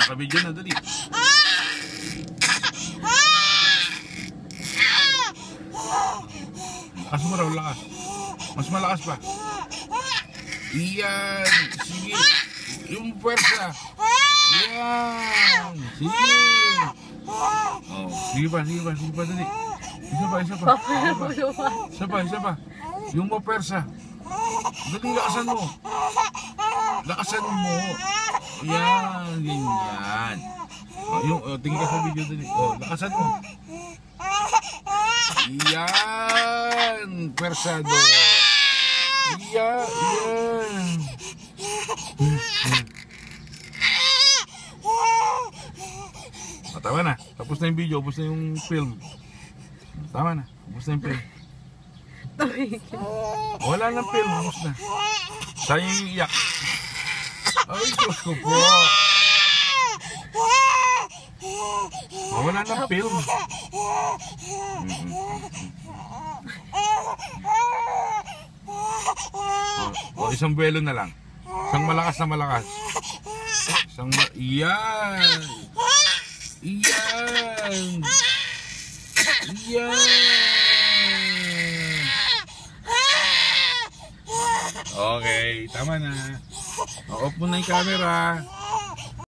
Nakabidyo na, dali. Lakas mo raw, lakas. Mas malakas pa. Iyan. Sige. Yung pwersa. Iyan. Sige. Oh, sige pa, dali. Isa pa. Isa pa. Yung pwersa. Dali, lakasan mo. Lakasan mo. Yan, ganyan. Tingin ka sa video dali. Lakasan mo. Yan, persado. Yan. Tama na. Tapos na yung video, tapos na yung film. Tama na. Tapos na yung film. Wala nang film, tapos na. Saan yung iyak? Ay, Diyos ko po. Wala nang film. Isang buwelo na lang. Isang malakas na malakas. Iyan. Okay, tama na. Off mo na yung camera.